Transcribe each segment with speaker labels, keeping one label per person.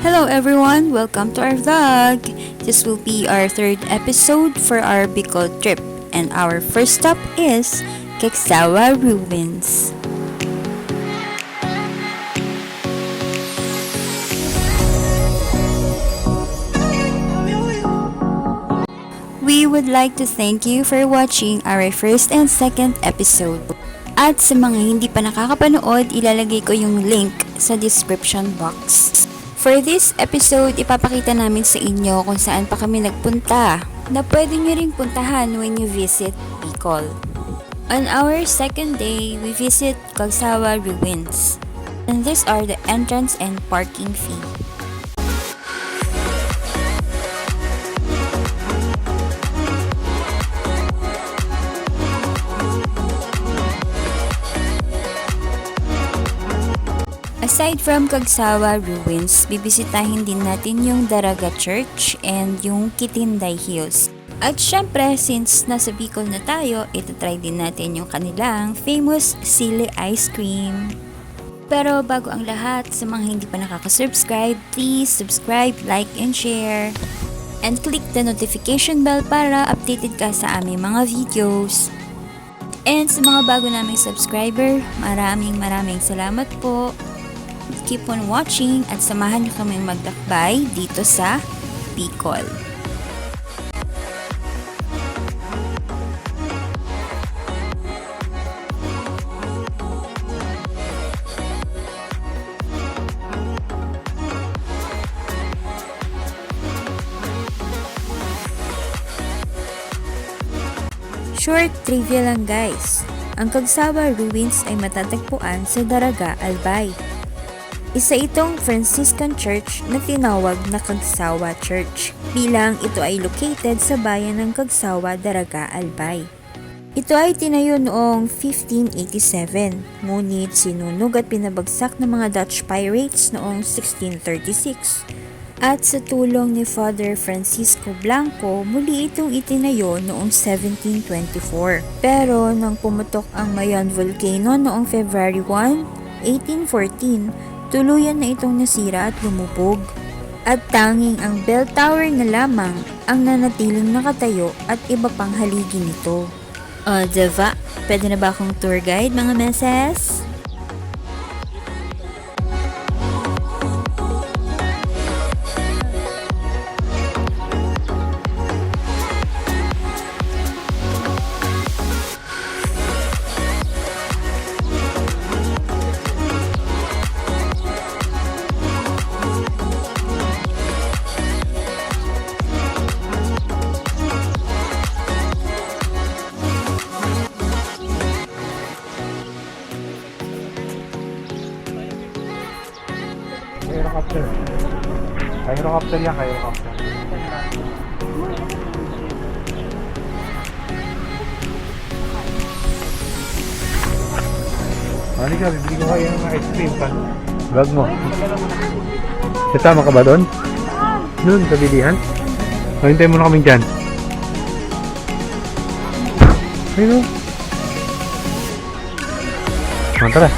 Speaker 1: Hello everyone, welcome to our vlog. This will be our third episode for our Bicol trip and our first stop is Keksawa Ruins. We would like to thank you for watching our first and second episode. At sa mga hindi pa nakakapanood, ilalagay ko yung link sa description box. For this episode, ipapakita namin sa inyo kung saan pa kami nagpunta na pwede nyo ring puntahan when you visit Bicol. On our second day, we visit Keksawa Ruins. And these are the entrance and parking fee. Aside from Keksawa Ruins, bibisitahin din natin yung Daraga Church and yung Kitinday Hills. At syempre, since nasa Bicol na tayo, itatry din natin yung kanilang famous sili ice cream. Pero bago ang lahat, sa mga hindi pa nakaka-subscribe, please subscribe, like, and share. And click the notification bell para updated ka sa aming mga videos. And sa mga bago naming subscriber, maraming salamat po. Keep on watching at samahan niyo kaming magdakbay dito sa Bicol. Short trivia lang guys, ang Keksawa Ruins ay matatagpuan sa Daraga, Albay. Isa itong Franciscan Church na tinawag na Keksawa Church bilang ito ay located sa bayan ng Keksawa, Daraga, Albay. Ito ay tinayo noong 1587, ngunit sinunog at pinabagsak ng mga Dutch pirates noong 1636. At sa tulong ni Father Francisco Blanco, muli itong itinayo noong 1724. Pero nang pumutok ang Mayon Volcano noong February 1, 1814, tuluyan na itong nasira at lumubog. At tanging ang bell tower na lamang ang nanatiling nakatayo at iba pang haligi nito. O diba? Pwede na ba akong tour guide mga meses?
Speaker 2: Helicopter. Helicopter yan, helicopter. Halika, bibili ko kayo ng ice cream pa. Vlog mo. Kasama ka ba doon? Doon, sa bilihan? Hintay mo na kaming dyan. Ayun o. Tara.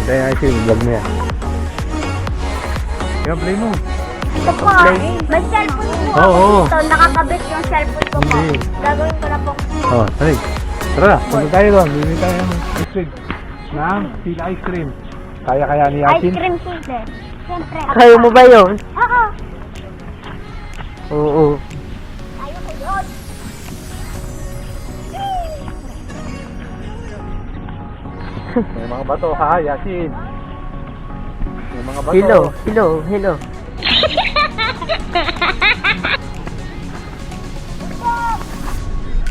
Speaker 2: Hintay ang ice cream, vlog mo yan. Kaya play mo.
Speaker 3: Ito po, may cellphone po
Speaker 2: Oo,
Speaker 3: ako
Speaker 2: oo.
Speaker 3: dito. Nakakabit yung cellphone ko po.
Speaker 2: Hindi.
Speaker 3: Gagawin ko na po.
Speaker 2: Oh, talig. Tara, punta tayo doon. Bibili tayo ng ice cream. Ng sila ice cream. Kaya ni
Speaker 3: Ice
Speaker 2: Yasin?
Speaker 3: cream simple. Siyempre.
Speaker 4: Kaya mo ba yun?
Speaker 3: Oo.
Speaker 4: Oo.
Speaker 3: Ayaw ko yun.
Speaker 2: May mga bato ha, Yasin. May mga bato.
Speaker 4: Hello.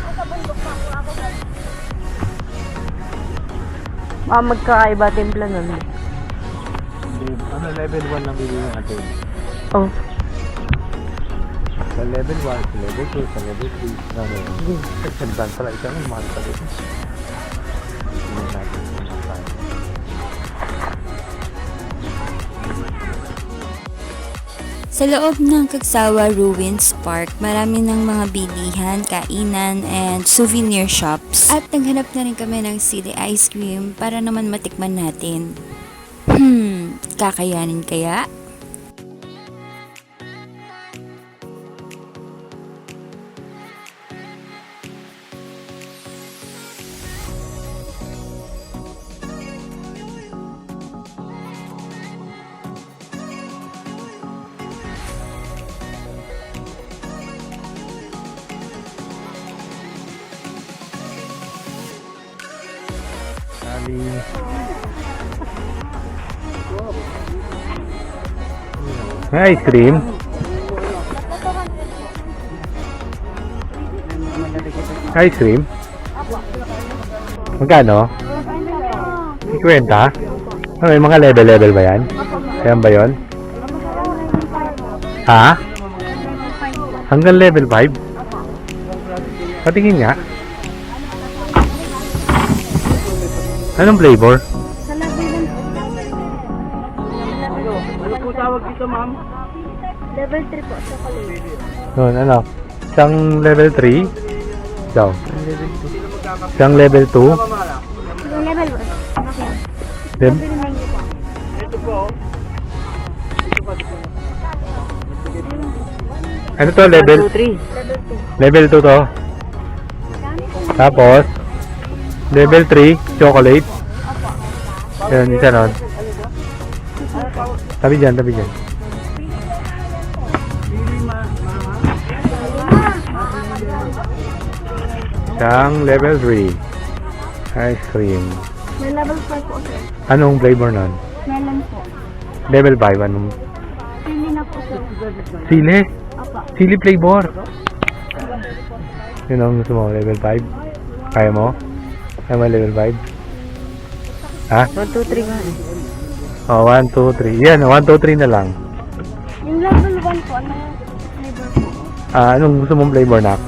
Speaker 3: Nasa bundok pa ako.
Speaker 4: Magkakaiba timpla nun.
Speaker 2: Ano, level 1 lang bibili natin.
Speaker 4: Oh.
Speaker 2: Sa level 1, sa level 2, sa level 3. Ano, section plan pala. Ito ang mahal pa dito. Hindi natin.
Speaker 1: Sa loob ng Keksawa Ruins Park, marami ng mga bilihan, kainan, and souvenir shops. At naghanap na rin kami ng sili ice cream para naman matikman natin. Kakayanin kaya?
Speaker 2: Maling. May ice cream. Ice cream? Magkano? 50? Ano, may mga level ba yan? Ayan ba yun? Ha? Hanggang level 5? Patingin nga. Anong flavor?
Speaker 4: Ano po tawag dito, ma'am?
Speaker 3: Level 3 po, chocolate.
Speaker 2: Yun, ano? Isang level 3? Daw. Isang level 2?
Speaker 3: Yung level 1. Okay.
Speaker 2: Then,
Speaker 4: Ito po.
Speaker 2: ano to? Level?
Speaker 4: 2, 3.
Speaker 2: Level 2 to. Tapos, level 3, chocolate. Yun, isa nun. Tabi dyan, tabi dyan. Isang level 3. Ice cream.
Speaker 3: May level 5 po, sir.
Speaker 2: Anong flavor nun?
Speaker 3: Melon po.
Speaker 2: Level 5, anong?
Speaker 3: Pili na po, sir.
Speaker 2: Sili?
Speaker 3: Apa.
Speaker 2: Sili flavor. Yun ang gusto mo, level 5? Kaya mo? Kaya mo level 5? Ha?
Speaker 4: 1, 2, 3 nga.
Speaker 2: Oh, 1, 2, 3. Yan, 1, 2, 3 na lang.
Speaker 3: Yung level 1 po, ano flavor po?
Speaker 2: Anong gusto mong flavor na?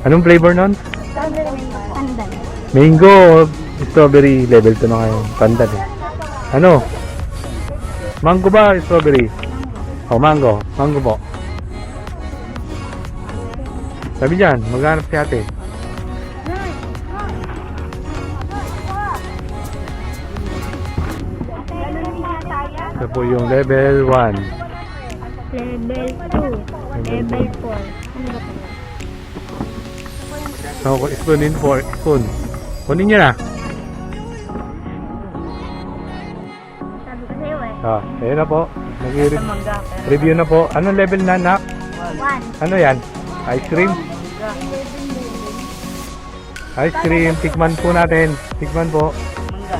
Speaker 2: Anong flavor nun?
Speaker 3: Pandan.
Speaker 2: Mango, strawberry, level 2 na ngayon. Pandan eh. Ano? Mango ba, strawberry? Oh, mango. Mango po. Sabi dyan, maghanap si ate. Ito po yung level 1.
Speaker 3: Level 2. Level 4. Ano ba po?
Speaker 2: So, spoon in for spoon. Kunin nyo na.
Speaker 3: Sabi ko sa'yo eh.
Speaker 2: Ayun na po.
Speaker 4: Mangga.
Speaker 2: Review na po. Anong level na, nak?
Speaker 3: 1.
Speaker 2: Ano yan? Ice cream? Ice cream. Tikman po natin. Tikman po.
Speaker 4: Mangga.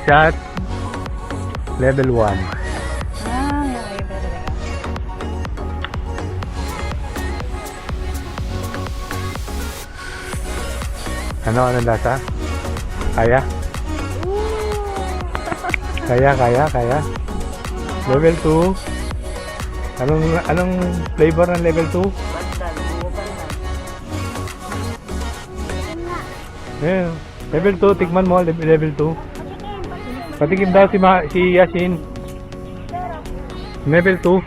Speaker 2: Shot. Level 1.
Speaker 4: Okay ba talaga?
Speaker 2: Ano lasa? Kaya? Kaya. Level 2. Anong flavor ng level 2?
Speaker 4: Pandan. Buo pandan.
Speaker 2: Eh, level 2, tikman mo, level 2. Patikim daw si Yasin. Level 2.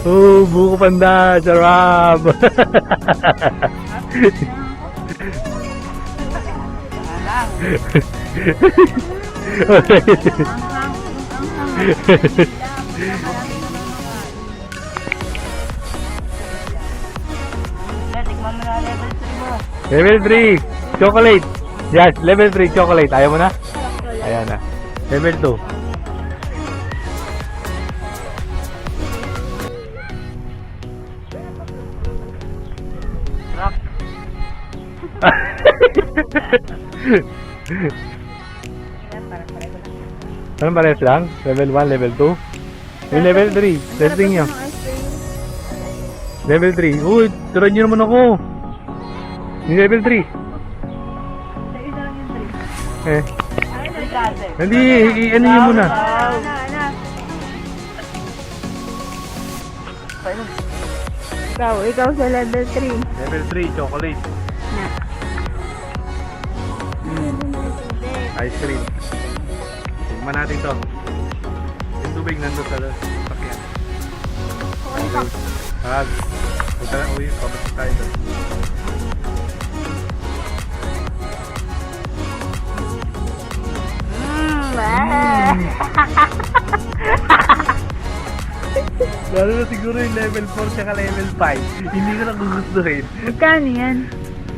Speaker 2: Oh, buko panda, sarap.
Speaker 4: Tikman mo na level 3 mo.
Speaker 2: Level 3, chocolate. Yes, level 3, chocolate. Ayaw mo na? Ayan na. Level 2.
Speaker 4: Rock.
Speaker 2: Anong parehas lang? Level 1, level 2? Yung level 3, testing nyo. Level 3. Uy, turan nyo naman ako. Yung level 3. Eh, hindi, ano nyo muna.
Speaker 3: Ikaw sa level 3.
Speaker 2: Level 3, chocolate. Ice cream. Tingnan natin to. Yung tubig nandun sa sakyan. Okay. Punta na uwi, pabalik tayo doon. Lalo na siguro yung level 4 tsaka level 5. Hindi ko na gugustuhin.
Speaker 4: Magkano yan?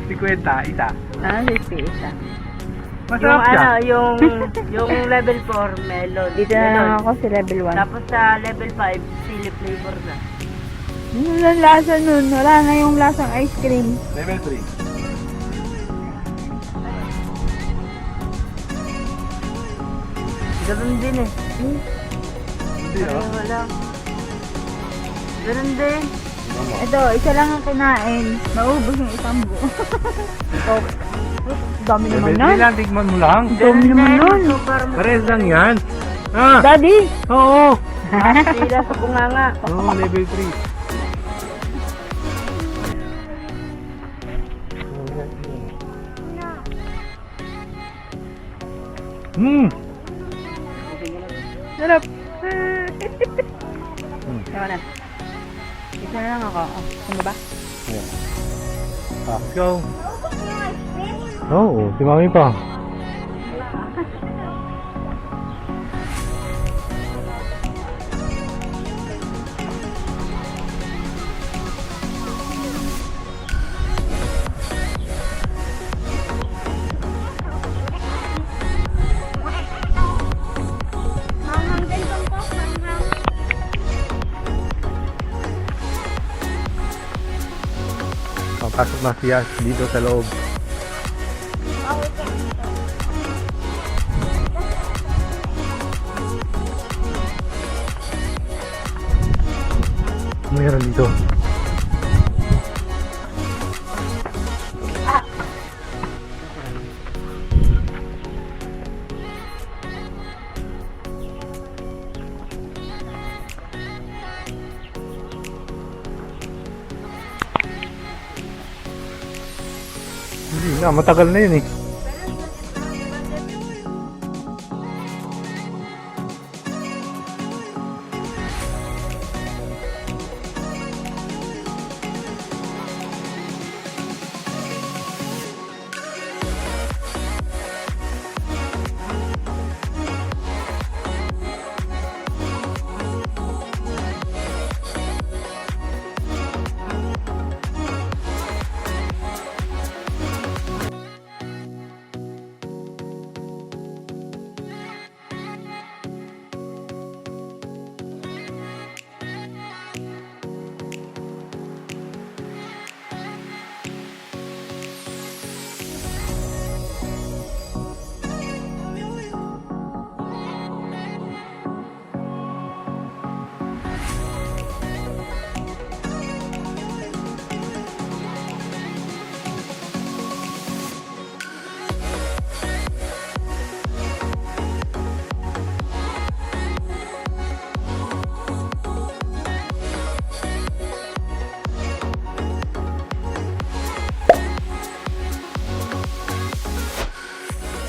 Speaker 2: 50, isa.
Speaker 4: 50 isa.
Speaker 2: Masarap siya.
Speaker 4: Yung level 4 melon.
Speaker 1: Dito na lang ako sa level 1.
Speaker 4: Tapos sa level 5, chili flavor na.
Speaker 3: Yun lang lasa nun. Wala na yung lasang ice cream.
Speaker 2: Level 3.
Speaker 4: Ganun din eh.
Speaker 2: Hindi ah.
Speaker 4: Wala. Ganun din.
Speaker 3: Ito, isa lang ang kinain. Naubos yung isang buo. Ito. Dami naman
Speaker 2: Level
Speaker 3: nun.
Speaker 2: 3 lang, tigman mo lang.
Speaker 3: Dami naman nun.
Speaker 2: Pares lang yan. Ah!
Speaker 3: Daddy!
Speaker 2: Oo!
Speaker 4: Sila sa bunganga.
Speaker 2: Oo, level 3. Hmm!
Speaker 4: Sarap. Ewan na. Isa na lang ako. Oh, ano ba?
Speaker 2: Ah, go. Oo, si Mami pa. Papasok na siya dito sa loob. Meron dito. Hindi na, matagal na yun eh.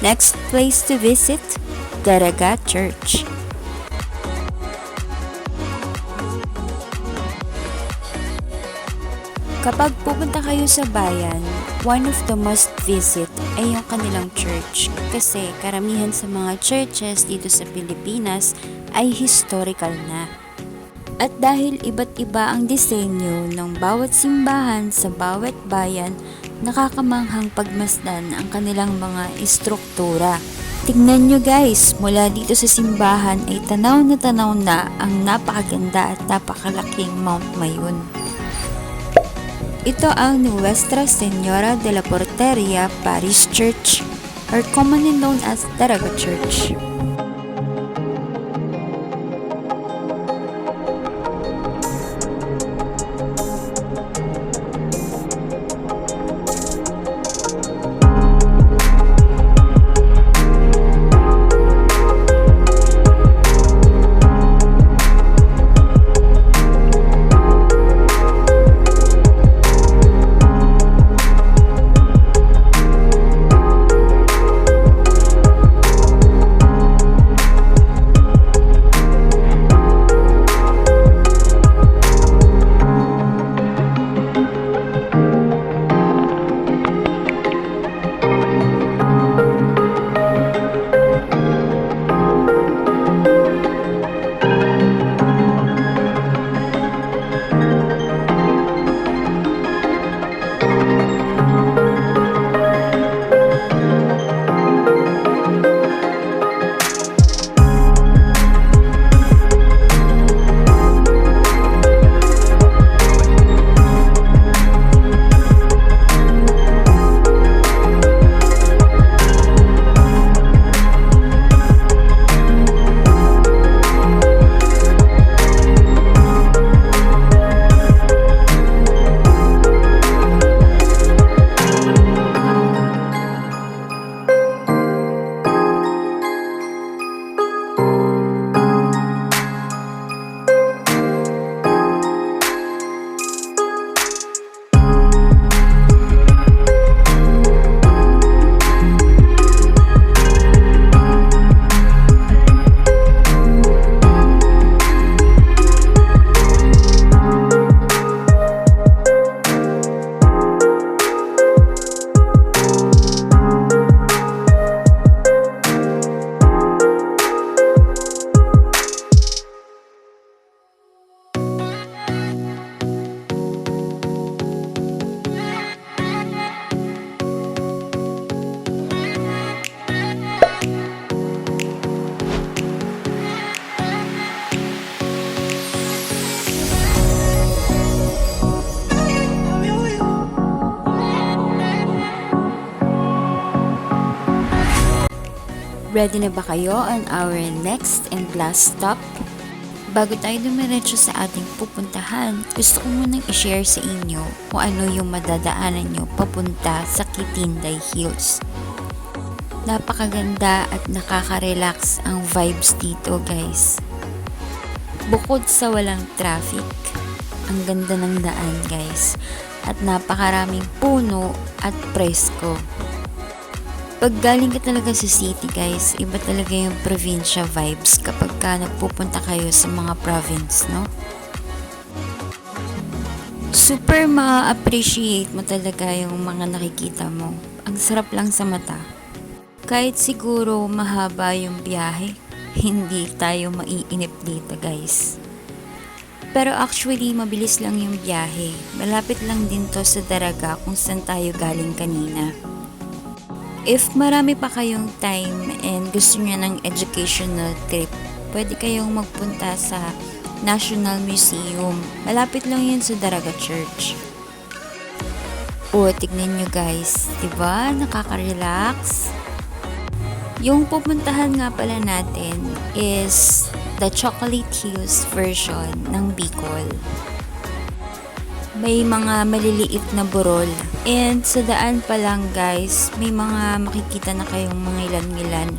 Speaker 1: Next place to visit, Daraga Church. Kapag pupunta kayo sa bayan, one of the must visit ay yung kanilang church kasi karamihan sa mga churches dito sa Pilipinas ay historical na. At dahil iba't iba ang disenyo ng bawat simbahan sa bawat bayan, nakakamanghang pagmasdan ang kanilang mga istruktura. Tingnan nyo guys, mula dito sa simbahan ay tanaw na ang napakaganda at napakalaking Mount Mayon. Ito ang Nuestra Señora de la Porteria Parish Church, or commonly known as Daraga Church. Ready na ba kayo on our next and last stop? Bago tayo dumiretso sa ating pupuntahan, gusto ko munang i-share sa inyo kung ano yung madadaanan nyo papunta sa Kitinday Hills. Napakaganda at nakaka-relax ang vibes dito guys. Bukod sa walang traffic, ang ganda ng daan guys at napakaraming puno at presko. Pag galing ka talaga sa city guys, iba talaga yung probinsya vibes kapag ka nagpupunta kayo sa mga province, no? Super ma-appreciate mo talaga yung mga nakikita mo. Ang sarap lang sa mata. Kahit siguro mahaba yung biyahe, hindi tayo maiinip dito guys. Pero actually, mabilis lang yung biyahe. Malapit lang din to sa Daraga kung saan tayo galing kanina. If marami pa kayong time and gusto niyo ng educational trip, pwede kayong magpunta sa National Museum. Malapit lang yun sa Daraga Church. O, tignan nyo guys. Diba? Nakaka-relax. Yung pupuntahan nga pala natin is the Chocolate Hills version ng Bicol. May mga maliliit na burol. And sa daan pa lang guys, may mga makikita na kayong mga ilan-ilan.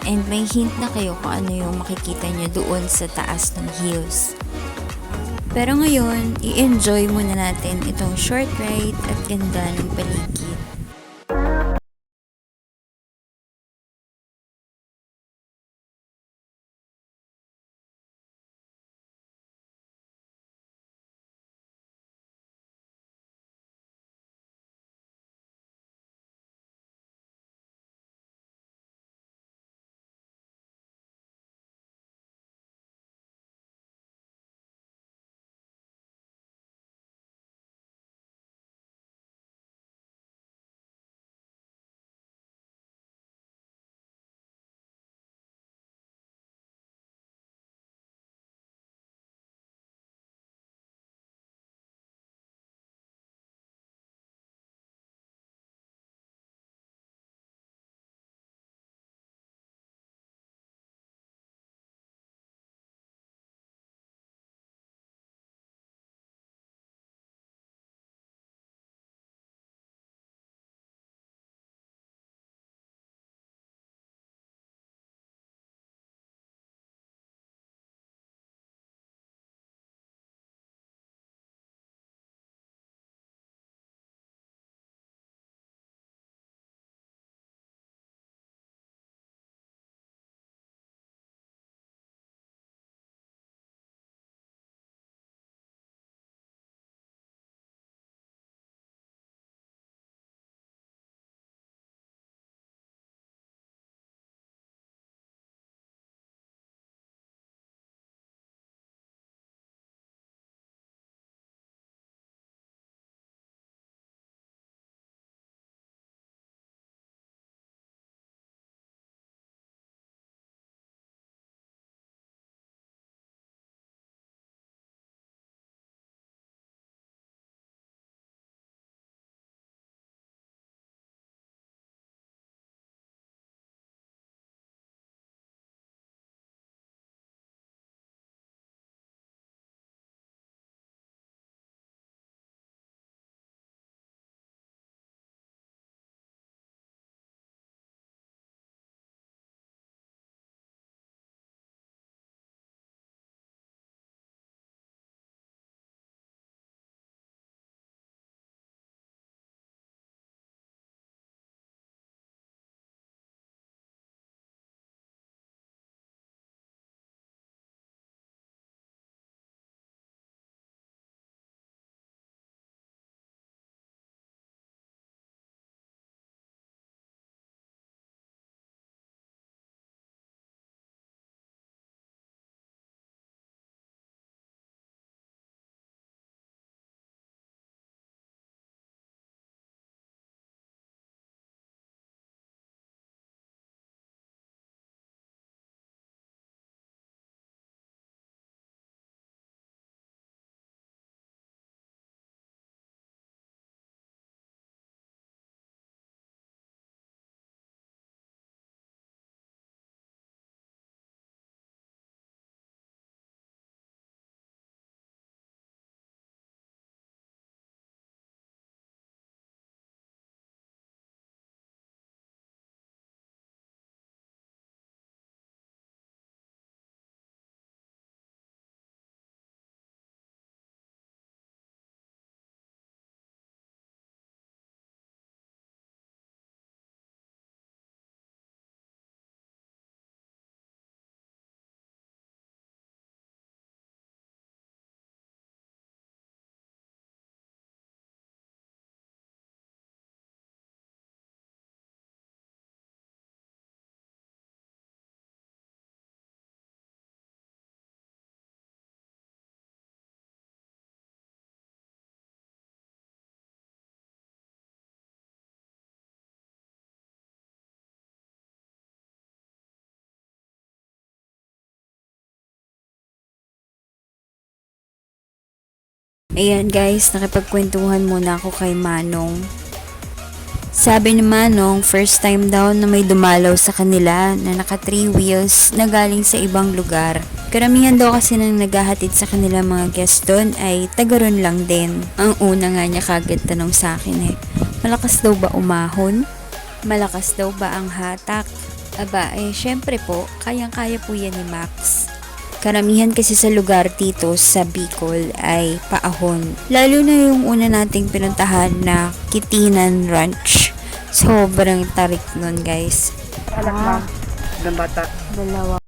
Speaker 1: And may hint na kayo kung ano yung makikita nyo doon sa taas ng hills. Pero ngayon, i-enjoy muna natin itong short ride at ganda ng paligid. Ayan guys, nakipagkwentuhan muna ako kay Manong. Sabi ni Manong, first time daw na may dumalaw sa kanila na naka 3 wheels na galing sa ibang lugar. Karamihan daw kasi nang naghahatid sa kanila mga guest doon ay tagaron lang din. Ang una nga niya kagad tanong sa akin malakas daw ba umahon? Malakas daw ba ang hatak? Aba, syempre po, kayang-kaya po yan ni Max. Karamihan kasi sa lugar dito sa Bicol ay paahon. Lalo na yung una nating pinuntahan na Kitinan Ranch. Sobrang tarik nun guys.
Speaker 4: Anak ma'am. Ng bata.
Speaker 3: Dalawa.